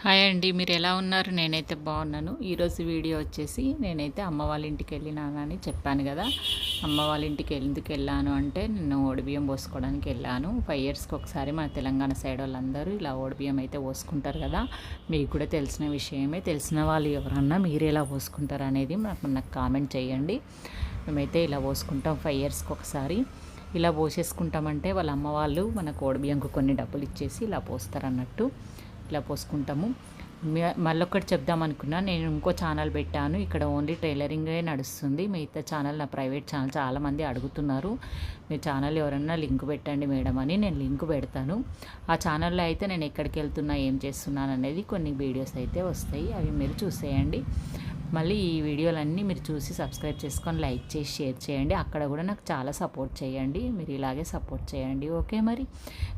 Hi అండి, మీరు ఎలా ఉన్నారు? నేనైతే బాగున్నాను. ఈరోజు వీడియో వచ్చేసి నేనైతే అమ్మ వాళ్ళ ఇంటికి వెళ్ళినానని చెప్పాను కదా. అమ్మ వాళ్ళ ఇంటికి ఎందుకు వెళ్ళాను అంటే, నేను ఓడిబియ్యం పోసుకోవడానికి వెళ్ళాను. 5 ఇయర్స్కి ఒకసారి మన తెలంగాణ సైడ్ వాళ్ళందరూ ఇలా ఓడిబియ్యం అయితే పోసుకుంటారు కదా. మీకు కూడా తెలిసిన విషయమే. తెలిసిన వాళ్ళు ఎవరన్నా మీరు ఎలా పోసుకుంటారు అనేది నాకు కామెంట్ చేయండి. మేమైతే ఇలా పోసుకుంటాం 5 ఇయర్స్కి ఒకసారి. ఇలా పోసేసుకుంటామంటే వాళ్ళ అమ్మ వాళ్ళు మనకు ఓడిబియ్యంకు కొన్ని డబ్బులు ఇచ్చేసి ఇలా పోస్తారు అన్నట్టు. ఇలా పోసుకుంటాము. మళ్ళొక్కటి చెప్దాం అనుకున్నా, నేను ఇంకో ఛానల్ పెట్టాను. ఇక్కడ ఓన్లీ టైలరింగే నడుస్తుంది. మిగతా ఛానల్ నా ప్రైవేట్ ఛానల్ చాలామంది అడుగుతున్నారు, మీ ఛానల్ ఎవరన్నా లింక్ పెట్టండి మేడం అని. నేను లింక్ పెడతాను. ఆ ఛానల్లో అయితే నేను ఎక్కడికి వెళ్తున్నా, ఏం చేస్తున్నాను అనేది కొన్ని వీడియోస్ అయితే వస్తాయి. అవి మీరు చూసేయండి. మళ్ళీ ఈ వీడియోలన్నీ మీరు చూసి సబ్స్క్రైబ్ చేసుకొని లైక్ చేసి షేర్ చేయండి. అక్కడ కూడా నాకు చాలా సపోర్ట్ చేయండి. మీరు ఇలాగే సపోర్ట్ చేయండి. ఓకే, మరి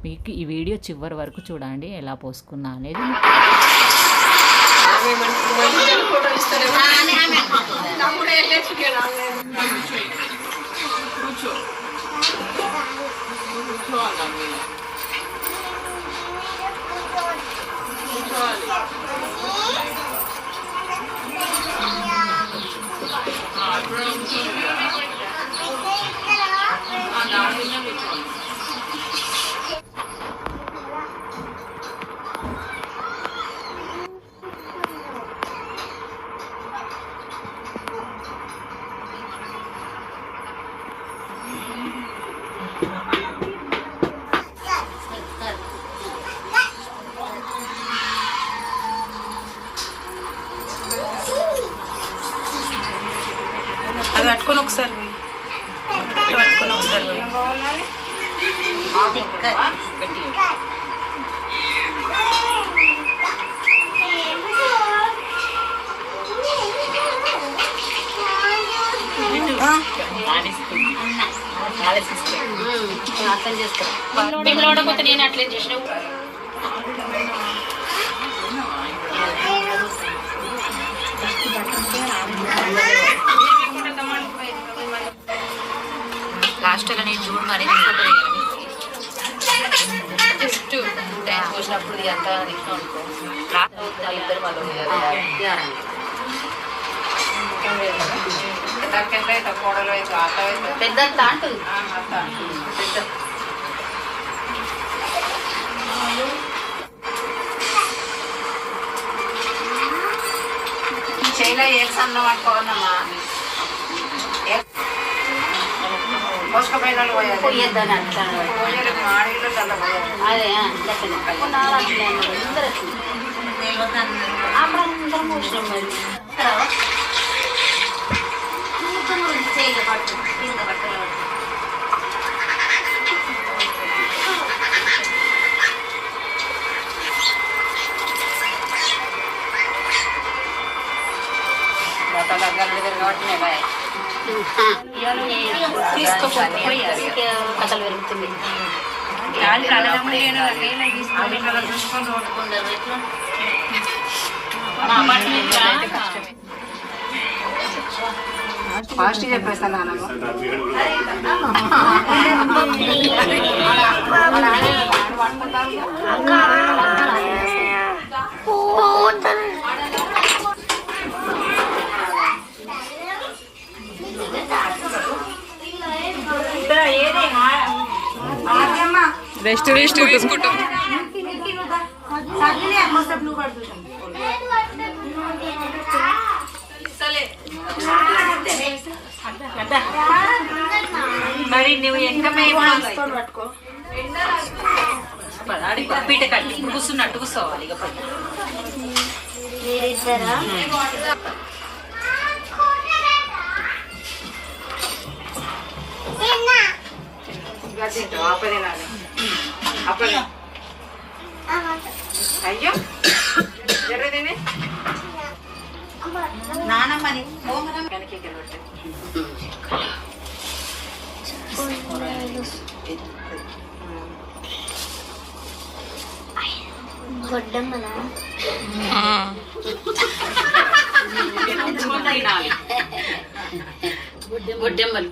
మీకు ఈ వీడియో చివరి వరకు చూడండి, ఎలా పోసుకున్నా అనేది. అది పట్టుకొని ఒకసారి పట్టుకొని ఒకసారి అర్థం చేస్తాను. నేను అట్లే చేసిన లాస్ట్ అలా నేను చూడు మరి జస్ట్ టైం పోసినప్పుడు అంతా తీసుకో అనుకో. ఇద్దరు వాళ్ళు పెద్ద అంటుంది పెద్ద చైలో ఏ సన్నం అనుకోనమ్మా. పోసుకపోయిన పోయేద్దని అట్లా అదే అందరం పోసినాం. మరి చేయలే పట్టు కింద బట్టలు కథలు పెరుగుతుంది. ఫాస్ట్ చెప్పేస్తాను. రెస్ట్ తీసుకుంటాం. మరి నువ్వు ఎంకమే పట్టుకో, పీట కట్టి కూర్చున్నట్టు కూర్చోవాలి. ఇక అయ్యో జరగదేనే నానమ్మని వెనక్కి గొడ్డమ్మలు